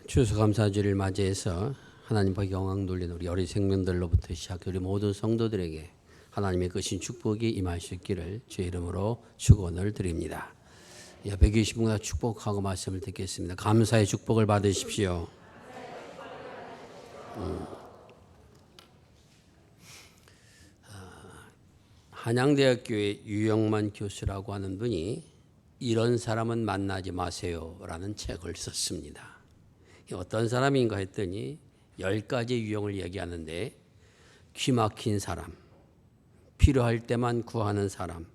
추수감사주를 맞이해서 하나님과 영광 돌리는 우리 어린 생명들로부터 시작해 우리 모든 성도들에게 하나님의 크신 축복이 임할 수 있기를 주의 이름으로 축원을 드립니다. 120분간 축복하고 말씀을 듣겠습니다. 감사의 축복을 받으십시오. 한양대학교의 유영만 교수라고 하는 분이 이런 사람은 만나지 마세요라는 책을 썼습니다. 어떤 사람인가 했더니 10가지 유형을 얘기하는데 귀 막힌 사람, 필요할 때만 구하는 사람,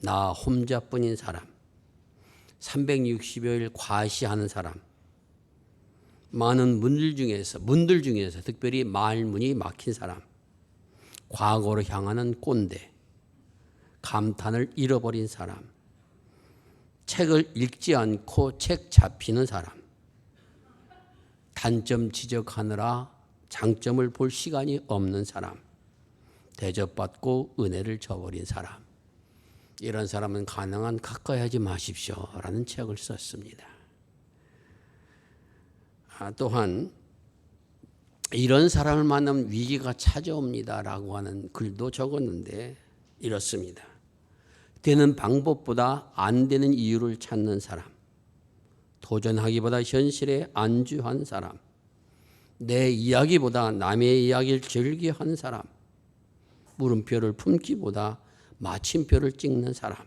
나 혼자뿐인 사람, 360여일 과시하는 사람, 많은 문들 중에서 특별히 말문이 막힌 사람, 과거로 향하는 꼰대, 감탄을 잃어버린 사람, 책을 읽지 않고 책 잡히는 사람, 단점 지적하느라 장점을 볼 시간이 없는 사람, 대접받고 은혜를 저버린 사람, 이런 사람은 가능한 가까이 하지 마십시오라는 책을 썼습니다. 또한 이런 사람을 만나면 위기가 찾아옵니다라고 하는 글도 적었는데 이렇습니다. 되는 방법보다 안 되는 이유를 찾는 사람, 도전하기보다 현실에 안주한 사람, 내 이야기보다 남의 이야기를 즐겨한 사람, 물음표를 품기보다 마침표를 찍는 사람,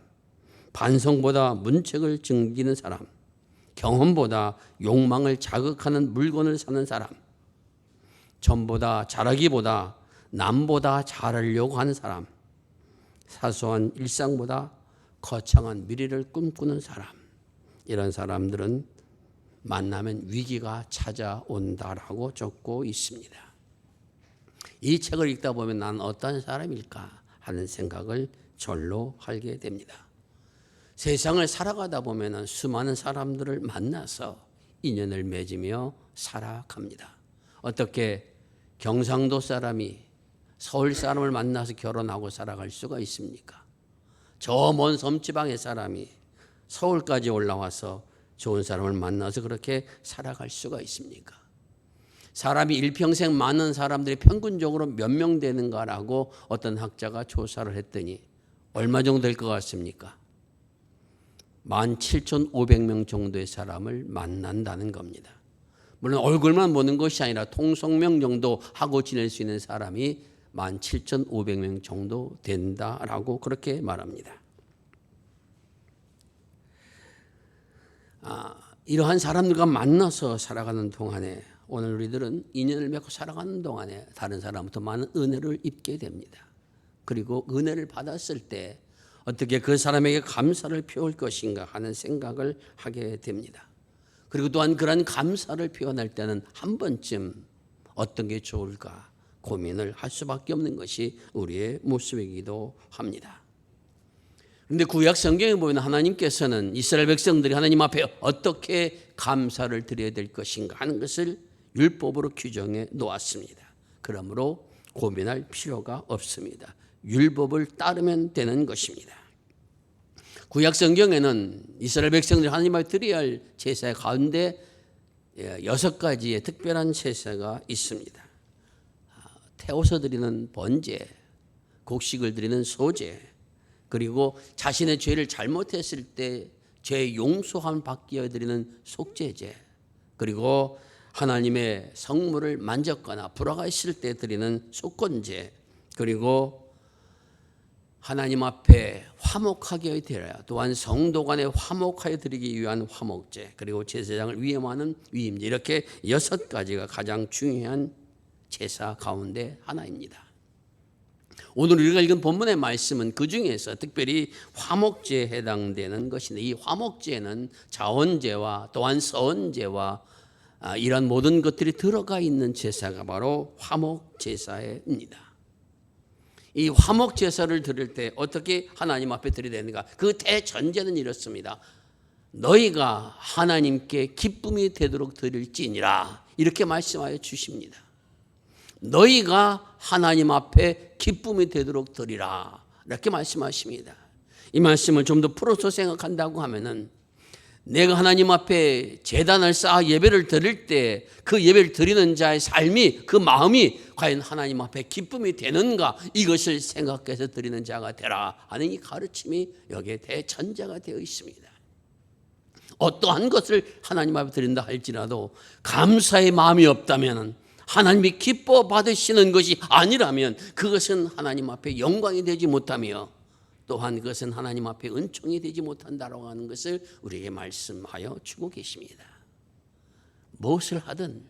반성보다 문책을 즐기는 사람, 경험보다 욕망을 자극하는 물건을 사는 사람, 전보다 잘하기보다 남보다 잘하려고 하는 사람, 사소한 일상보다 거창한 미래를 꿈꾸는 사람, 이런 사람들은 만나면 위기가 찾아온다라고 적고 있습니다. 이 책을 읽다 보면 난 어떤 사람일까 하는 생각을 절로 하게 됩니다. 세상을 살아가다 보면 수많은 사람들을 만나서 인연을 맺으며 살아갑니다. 어떻게 경상도 사람이 서울 사람을 만나서 결혼하고 살아갈 수가 있습니까? 저 먼 섬지방의 사람이 서울까지 올라와서 좋은 사람을 만나서 그렇게 살아갈 수가 있습니까? 사람이 일평생 많은 사람들이 평균적으로 몇 명 되는가라고 어떤 학자가 조사를 했더니 얼마 정도 될 것 같습니까? 17,500명 정도의 사람을 만난다는 겁니다. 물론 얼굴만 보는 것이 아니라 통성명 정도 하고 지낼 수 있는 사람이 17,500명 정도 된다라고 그렇게 말합니다. 이러한 사람들과 만나서 살아가는 동안에 오늘 우리들은 인연을 맺고 살아가는 동안에 다른 사람부터 많은 은혜를 입게 됩니다. 그리고 은혜를 받았을 때 어떻게 그 사람에게 감사를 표할 것인가 하는 생각을 하게 됩니다. 그리고 또한 그런 감사를 표현할 때는 한 번쯤 어떤 게 좋을까 고민을 할 수밖에 없는 것이 우리의 모습이기도 합니다. 그런데 구약 성경에 보면 하나님께서는 이스라엘 백성들이 하나님 앞에 어떻게 감사를 드려야 될 것인가 하는 것을 율법으로 규정해 놓았습니다. 그러므로 고민할 필요가 없습니다. 율법을 따르면 되는 것입니다. 구약 성경에는 이스라엘 백성들이 하나님 앞에 드려야 할 제사 가운데 6가지의 특별한 제사가 있습니다. 태워서 드리는 번제, 곡식을 드리는 소제, 그리고 자신의 죄를 잘못했을 때 죄 용서함 받기 위해 드리는 속죄제, 그리고 하나님의 성물을 만졌거나 불화가 있을 때 드리는 속건제, 그리고 하나님 앞에 화목하게 위해 드려야 또한 성도 간에 화목하게 드리기 위한 화목제, 그리고 제사장을 위임하는 위임제, 이렇게 6가지가 가장 중요한 제사 가운데 하나입니다. 오늘 우리가 읽은 본문의 말씀은 그 중에서 특별히 화목제에 해당되는 것인데 이 화목제는 자원제와 또한 서원제와 이런 모든 것들이 들어가 있는 제사가 바로 화목제사입니다. 이 화목제사를 드릴 때 어떻게 하나님 앞에 드려야 되는가? 그 대전제는 이렇습니다. 너희가 하나님께 기쁨이 되도록 드릴지니라, 이렇게 말씀하여 주십니다. 너희가 하나님 앞에 기쁨이 되도록 드리라, 이렇게 말씀하십니다. 이 말씀을 좀 더 풀어서 생각한다고 하면은 내가 하나님 앞에 제단을 쌓아 예배를 드릴 때 그 예배를 드리는 자의 삶이, 그 마음이 과연 하나님 앞에 기쁨이 되는가, 이것을 생각해서 드리는 자가 되라 하는 이 가르침이 여기에 대전제가 되어 있습니다. 어떠한 것을 하나님 앞에 드린다 할지라도 감사의 마음이 없다면, 하나님이 기뻐 받으시는 것이 아니라면 그것은 하나님 앞에 영광이 되지 못하며, 또한 그것은 하나님 앞에 은총이 되지 못한다라고 하는 것을 우리에게 말씀하여 주고 계십니다. 무엇을 하든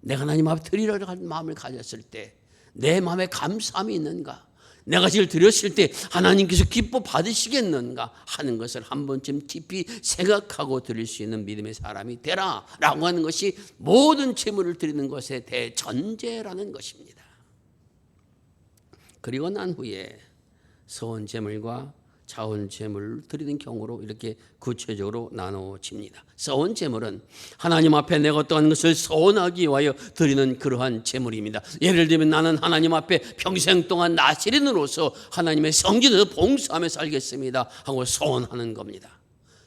내가 하나님 앞에 드리려고 하는 마음을 가졌을 때 내 마음에 감사함이 있는가, 내가 지금 드렸을 때 하나님께서 기뻐 받으시겠는가 하는 것을 한 번쯤 깊이 생각하고 드릴 수 있는 믿음의 사람이 되라라고 하는 것이 모든 제물을 드리는 것의 대전제라는 것입니다. 그리고 난 후에 서원 제물과 자원 제물을 드리는 경우로 이렇게 구체적으로 나누어집니다. 서원 제물은 하나님 앞에 내가 어떠한 것을 서원하기 위하여 드리는 그러한 제물입니다. 예를 들면 나는 하나님 앞에 평생 동안 나시린으로서 하나님의 성전에서 봉사하며 살겠습니다 하고 서원하는 겁니다.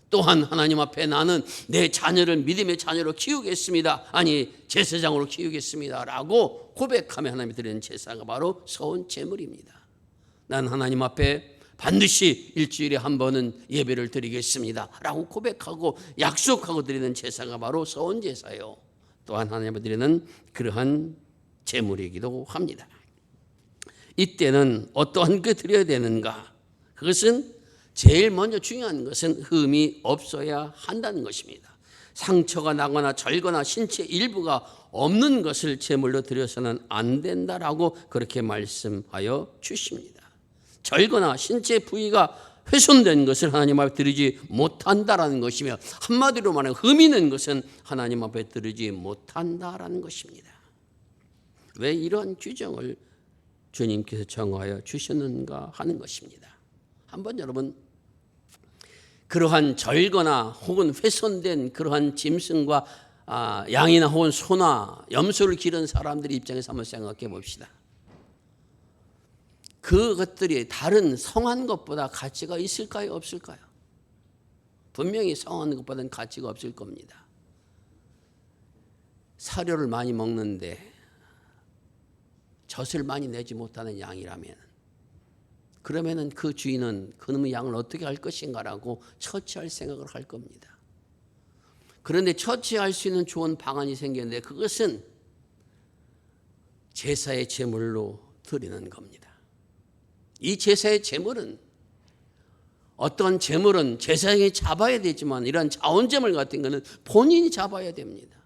또한 하나님 앞에 나는 내 자녀를 믿음의 자녀로 키우겠습니다, 아니 제사장으로 키우겠습니다 라고 고백하며 하나님이 드리는 제사가 바로 서원 제물입니다. 난 하나님 앞에 반드시 일주일에 한 번은 예배를 드리겠습니다 라고 고백하고 약속하고 드리는 제사가 바로 서원 제사요, 또한 하나님 앞에 드리는 그러한 제물이기도 합니다. 이때는 어떠한 게 드려야 되는가? 그것은 제일 먼저 중요한 것은 흠이 없어야 한다는 것입니다. 상처가 나거나 절거나 신체 일부가 없는 것을 제물로 드려서는 안 된다라고 그렇게 말씀하여 주십니다. 절거나 신체 부위가 훼손된 것을 하나님 앞에 드리지 못한다라는 것이며, 한마디로 말하면 흠이 있는 것은 하나님 앞에 드리지 못한다라는 것입니다. 왜 이런 규정을 주님께서 정하여 주셨는가 하는 것입니다. 한번 여러분, 그러한 절거나 혹은 훼손된 그러한 짐승과 양이나 혹은 소나 염소를 기른 사람들의 입장에서 한번 생각해 봅시다. 그것들이 다른 성한 것보다 가치가 있을까요, 없을까요? 분명히 성한 것보다는 가치가 없을 겁니다. 사료를 많이 먹는데 젖을 많이 내지 못하는 양이라면, 그러면은 그 주인은 그놈의 양을 어떻게 할 것인가라고 처치할 생각을 할 겁니다. 그런데 처치할 수 있는 좋은 방안이 생겼는데 그것은 제사의 제물로 드리는 겁니다. 이 제사의 제물은, 어떤 제물은 제사장이 잡아야 되지만 이런 자원제물 같은 것은 본인이 잡아야 됩니다.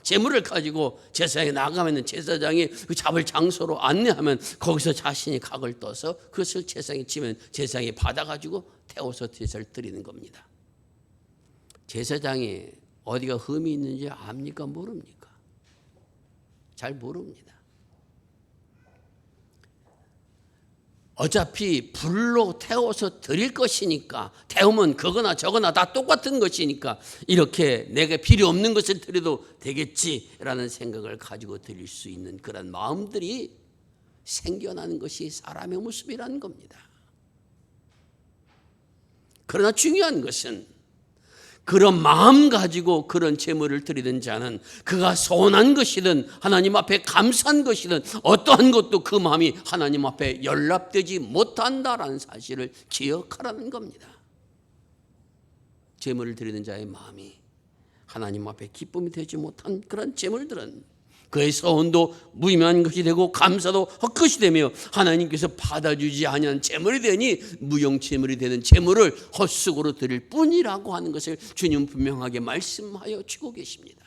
제물을 가지고 제사장에 나가면 제사장이 그 잡을 장소로 안내하면 거기서 자신이 각을 떠서 그것을 제사장에 치면 제사장이 받아가지고 태워서 제사를 드리는 겁니다. 제사장이 어디가 흠이 있는지 압니까, 모릅니까? 잘 모릅니다. 어차피 불로 태워서 드릴 것이니까, 태우면 그거나 저거나 다 똑같은 것이니까 이렇게 내가 필요 없는 것을 드려도 되겠지라는 생각을 가지고 드릴 수 있는 그런 마음들이 생겨나는 것이 사람의 모습이라는 겁니다. 그러나 중요한 것은 그런 마음 가지고 그런 제물을 드리는 자는 그가 서운한 것이든 하나님 앞에 감사한 것이든 어떠한 것도 그 마음이 하나님 앞에 연락되지 못한다라는 사실을 기억하라는 겁니다. 제물을 드리는 자의 마음이 하나님 앞에 기쁨이 되지 못한 그런 제물들은 그의 서운도 무의미한 것이 되고 감사도 헛것이 되며 하나님께서 받아주지 아니한 제물이 되니 무용 제물이 되는 제물을 헛수고로 드릴 뿐이라고 하는 것을 주님 분명하게 말씀하여 주고 계십니다.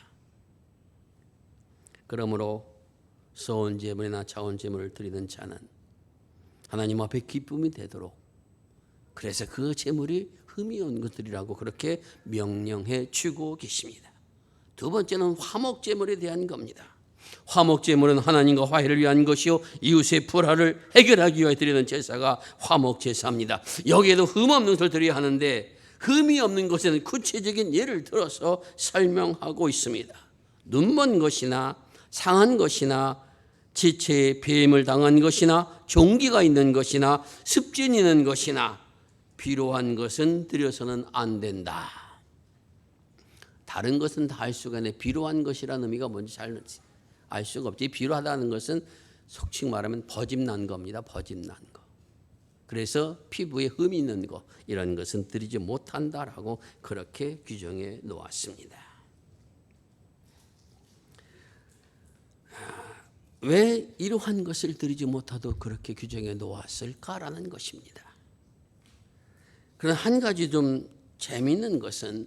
그러므로 서운 제물이나 자원 제물을 드리는 자는 하나님 앞에 기쁨이 되도록, 그래서 그 제물이 흠이 없는 것들이라고 그렇게 명령해 주고 계십니다. 두 번째는 화목 제물에 대한 겁니다. 화목 제물은 하나님과 화해를 위한 것이요 이웃의 불화를 해결하기 위해 드리는 제사가 화목 제사입니다. 여기에도 흠 없는 것을 드려야 하는데 흠이 없는 것에는 구체적인 예를 들어서 설명하고 있습니다. 눈먼 것이나 상한 것이나 지체에 배임을 당한 것이나 종기가 있는 것이나 습진 있는 것이나 비로한 것은 드려서는 안 된다. 다른 것은 다 할 수가 있는데 비루한 것이라는 의미가 뭔지 잘 알 수가 없지. 비루하다는 것은 속칭 말하면 버짐난 겁니다. 버짐난 거. 그래서 피부에 흠이 있는 거 이런 것은 드리지 못한다라고 그렇게 규정해 놓았습니다. 왜 이러한 것을 드리지 못하도록 그렇게 규정해 놓았을까라는 것입니다. 그런 한 가지 좀 재미있는 것은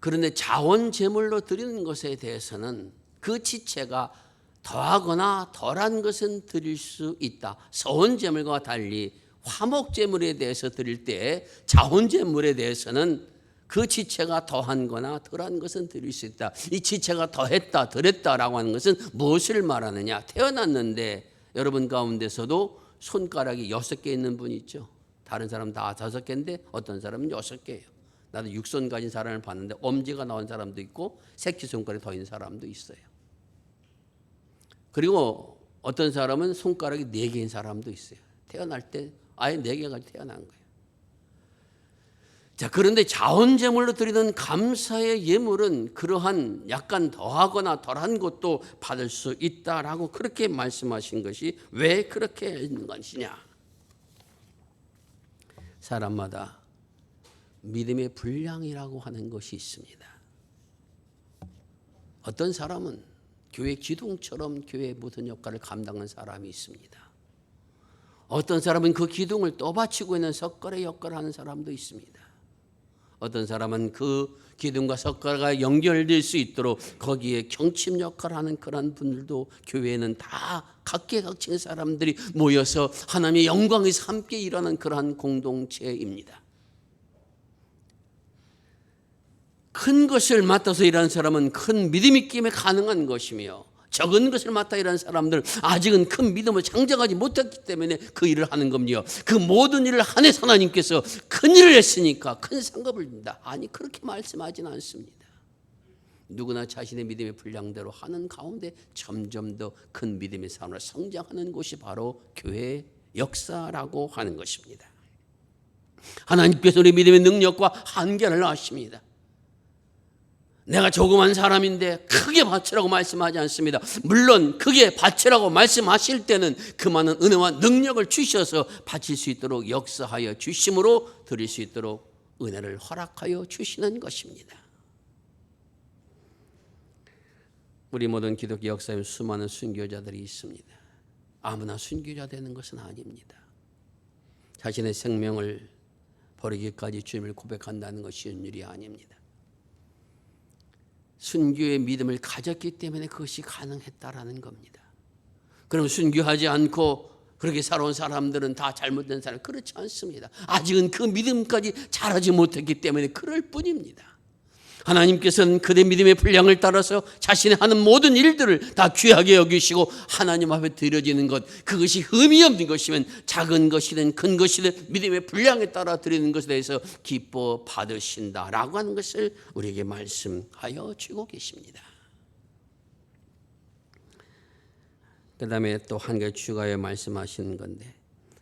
그런데 자원 제물로 드리는 것에 대해서는 그 지체가 더하거나 덜한 것은 드릴 수 있다. 서원 제물과 달리 화목 제물에 대해서 드릴 때 자원 제물에 대해서는 그 지체가 더한 거나 덜한 것은 드릴 수 있다. 이 지체가 더했다 덜했다라고 하는 것은 무엇을 말하느냐. 태어났는데 여러분 가운데서도 손가락이 6개 있는 분이 있죠. 다른 사람 다 5개인데 어떤 사람은 6개예요. 나도 6손 가진 사람을 봤는데 엄지가 나온 사람도 있고 새끼손가락이 더 있는 사람도 있어요. 그리고 어떤 사람은 손가락이 4개인 사람도 있어요. 태어날 때 아예 4개가 태어난 거예요. 자, 그런데 자원제물로 드리는 감사의 예물은 그러한 약간 더하거나 덜한 것도 받을 수 있다라고 그렇게 말씀하신 것이 왜 그렇게 있는 것이냐. 사람마다 믿음의 분량이라고 하는 것이 있습니다. 어떤 사람은 교회 기둥처럼 교회의 모든 역할을 감당하는 사람이 있습니다. 어떤 사람은 그 기둥을 떠받치고 있는 석가래 역할을 하는 사람도 있습니다. 어떤 사람은 그 기둥과 석가래가 연결될 수 있도록 거기에 경침 역할을 하는 그런 분들도 교회에는 다 각계각층의 사람들이 모여서 하나님의 영광에서 함께 일하는 그러한 공동체입니다. 큰 것을 맡아서 일하는 사람은 큰 믿음 있기에 가능한 것이며 적은 것을 맡아 일하는 사람들 아직은 큰 믿음을 장정하지 못했기 때문에 그 일을 하는 겁니다. 그 모든 일을 한해서 하나님께서 큰 일을 했으니까 큰 상급을 준다. 아니 그렇게 말씀하지는 않습니다. 누구나 자신의 믿음의 분량대로 하는 가운데 점점 더 큰 믿음의 삶으로 성장하는 곳이 바로 교회의 역사라고 하는 것입니다. 하나님께서 우리 믿음의 능력과 한계를 아십니다. 내가 조그만 사람인데 크게 바치라고 말씀하지 않습니다. 물론 크게 바치라고 말씀하실 때는 그 많은 은혜와 능력을 주셔서 바칠 수 있도록 역사하여 주심으로 드릴 수 있도록 은혜를 허락하여 주시는 것입니다. 우리 모든 기독교 역사에 수많은 순교자들이 있습니다. 아무나 순교자 되는 것은 아닙니다. 자신의 생명을 버리기까지 주님을 고백한다는 것이 쉬운 일이 아닙니다. 순교의 믿음을 가졌기 때문에 그것이 가능했다라는 겁니다. 그럼 순교하지 않고 그렇게 살아온 사람들은 다 잘못된 사람, 그렇지 않습니다. 아직은 그 믿음까지 자라지 못했기 때문에 그럴 뿐입니다. 하나님께서는 그대 믿음의 분량을 따라서 자신의 하는 모든 일들을 다 귀하게 여기시고 하나님 앞에 드려지는 것, 그것이 흠이 없는 것이면 작은 것이든 큰 것이든 믿음의 분량에 따라 드리는 것에 대해서 기뻐 받으신다라고 하는 것을 우리에게 말씀하여 주고 계십니다. 그 다음에 또 한 가지 추가해 말씀하시는 건데,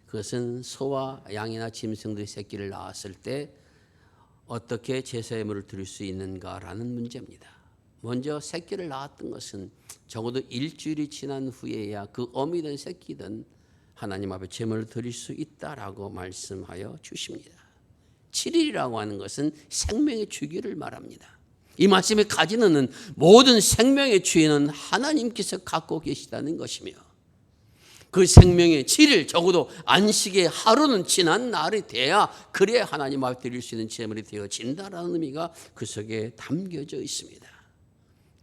그것은 소와 양이나 짐승들의 새끼를 낳았을 때 어떻게 제사예물을 드릴 수 있는가라는 문제입니다. 먼저 새끼를 낳았던 것은 적어도 일주일이 지난 후에야 그 어미든 새끼든 하나님 앞에 제물을 드릴 수 있다라고 말씀하여 주십니다. 7일이라고 하는 것은 생명의 주기를 말합니다. 이 말씀에 가지는 모든 생명의 주인은 하나님께서 갖고 계시다는 것이며, 그 생명의 7일, 적어도 안식의 하루는 지난 날이 돼야 그래야 하나님 앞에 드릴 수 있는 제물이 되어진다라는 의미가 그 속에 담겨져 있습니다.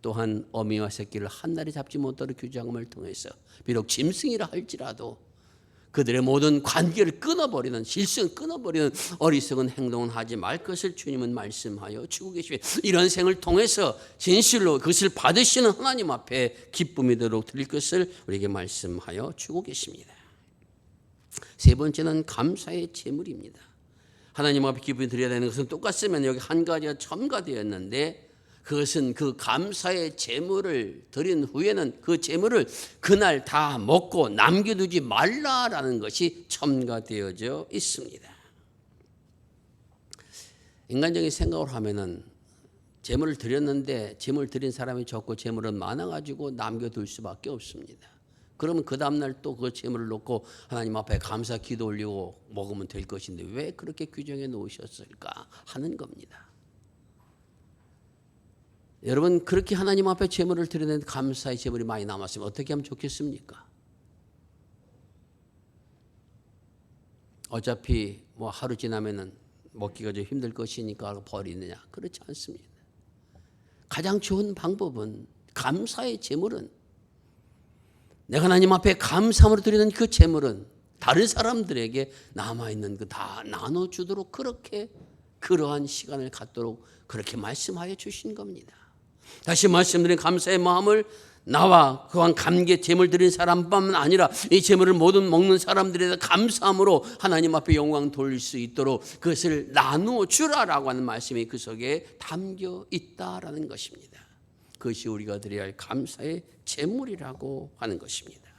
또한 어미와 새끼를 한 날에 잡지 못하도록 규정함을 통해서 비록 짐승이라 할지라도 그들의 모든 관계를 끊어버리는, 실성을 끊어버리는 어리석은 행동은 하지 말 것을 주님은 말씀하여 주고 계십니다. 이런 생을 통해서 진실로 그것을 받으시는 하나님 앞에 기쁨이 되도록 드릴 것을 우리에게 말씀하여 주고 계십니다. 세 번째는 감사의 제물입니다. 하나님 앞에 기쁨이 드려야 되는 것은 똑같으면 여기 한 가지가 첨가되었는데, 그것은 그 감사의 제물을 드린 후에는 그 제물을 그날 다 먹고 남겨두지 말라라는 것이 첨가되어져 있습니다. 인간적인 생각을 하면은 재물을 드렸는데 재물 드린 사람이 적고 재물은 많아가지고 남겨둘 수밖에 없습니다. 그러면 그 다음날 또 그 재물을 놓고 하나님 앞에 감사 기도 올리고 먹으면 될 것인데 왜 그렇게 규정해 놓으셨을까 하는 겁니다. 여러분, 그렇게 하나님 앞에 재물을 드리는데 감사의 재물이 많이 남았으면 어떻게 하면 좋겠습니까? 어차피 뭐 하루 지나면은 먹기가 좀 힘들 것이니까 버리느냐? 그렇지 않습니다. 가장 좋은 방법은 감사의 재물은, 내가 하나님 앞에 감사함으로 드리는 그 재물은 다른 사람들에게 남아있는 그 다 나눠주도록, 그렇게 그러한 시간을 갖도록 그렇게 말씀하여 주신 겁니다. 다시 말씀드린 감사의 마음을 나와 그한 감개 재물 드린 사람뿐만 아니라 이 재물을 모든 먹는 사람들에 감사함으로 하나님 앞에 영광 돌릴 수 있도록 그것을 나누어 주라라고 하는 말씀이 그 속에 담겨 있다라는 것입니다. 그것이 우리가 드려야 할 감사의 재물이라고 하는 것입니다.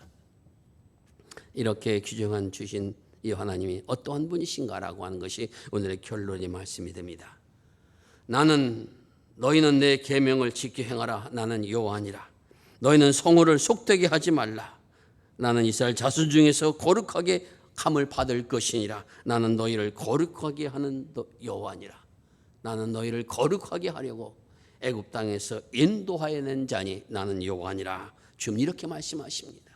이렇게 규정한 주신 이 하나님이 어떠한 분이신가라고 하는 것이 오늘의 결론의 말씀이 됩니다. 너희는 내 계명을 지켜 행하라. 나는 여호와니라. 너희는 성호를 속되게 하지 말라. 나는 이스라엘 자손 중에서 거룩하게 함을 받을 것이니라. 나는 너희를 거룩하게 하는 여호와니라. 나는 너희를 거룩하게 하려고 애굽 땅에서 인도하여 낸 자니 나는 여호와니라. 지금 이렇게 말씀하십니다.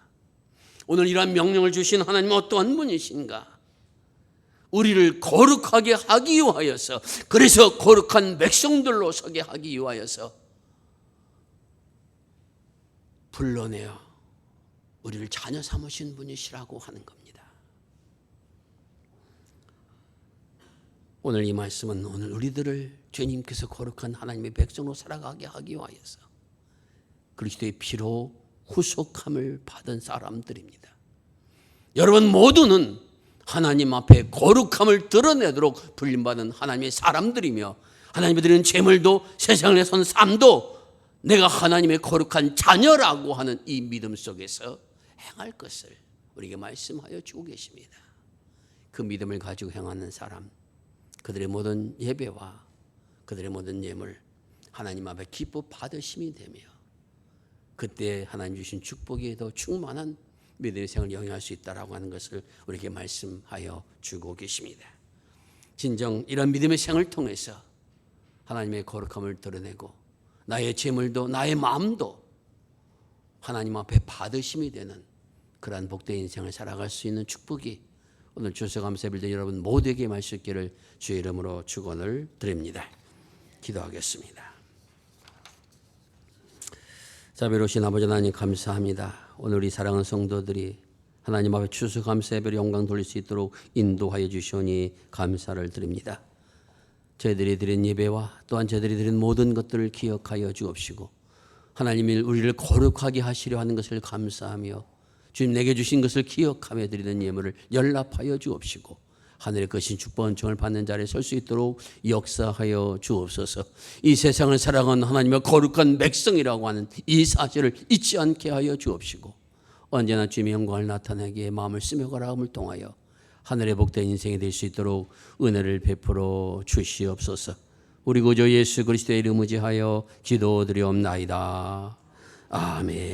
오늘 이러한 명령을 주신 하나님은 어떠한 분이신가? 우리를 거룩하게 하기 위하여서, 그래서 거룩한 백성들로 서게 하기 위하여서 불러내어 우리를 자녀 삼으신 분이시라고 하는 겁니다. 오늘 이 말씀은 오늘 우리들을 주님께서 거룩한 하나님의 백성으로 살아가게 하기 위하여서 그리스도의 피로 후속함을 받은 사람들입니다. 여러분 모두는 하나님 앞에 거룩함을 드러내도록 불림받은 하나님의 사람들이며, 하나님이 드리는 재물도 세상에 선 삶도 내가 하나님의 거룩한 자녀라고 하는 이 믿음 속에서 행할 것을 우리에게 말씀하여 주고 계십니다. 그 믿음을 가지고 행하는 사람, 그들의 모든 예배와 그들의 모든 예물 하나님 앞에 기뻐 받으심이 되며, 그때 하나님 주신 축복이 더 충만한 믿음의 생을 영위할 수 있다라고 하는 것을 우리에게 말씀하여 주고 계십니다. 진정 이런 믿음의 생을 통해서 하나님의 거룩함을 드러내고 나의 재물도 나의 마음도 하나님 앞에 받으심이 되는 그러한 복된 인생을 살아갈 수 있는 축복이 오늘 추수감사 예배를 드린 여러분 모두에게 임할 수 있기를 주의 이름으로 축원을 드립니다. 기도하겠습니다. 자비로우신 아버지 하나님 감사합니다. 오늘 우리 사랑하는 성도들이 하나님 앞에 추수감사 예배를 영광 돌릴 수 있도록 인도하여 주시오니 감사를 드립니다. 저희들이 드린 예배와 또한 저희들이 드린 모든 것들을 기억하여 주옵시고 하나님이 우리를 거룩하게 하시려 하는 것을 감사하며 주님 내게 주신 것을 기억하며 드리는 예물을 연락하여 주옵시고 하늘의 것인 축복 은총을 받는 자리에 설 수 있도록 역사하여 주옵소서. 이 세상을 살아가는 하나님의 거룩한 백성이라고 하는 이 사실을 잊지 않게 하여 주옵시고 언제나 주님의 영광을 나타내기에 마음을 쓰며 걸어감을 통하여 하늘의 복된 인생이 될 수 있도록 은혜를 베풀어 주시옵소서. 우리 구주 예수 그리스도의 이름 의지하여 기도드리옵나이다. 아멘.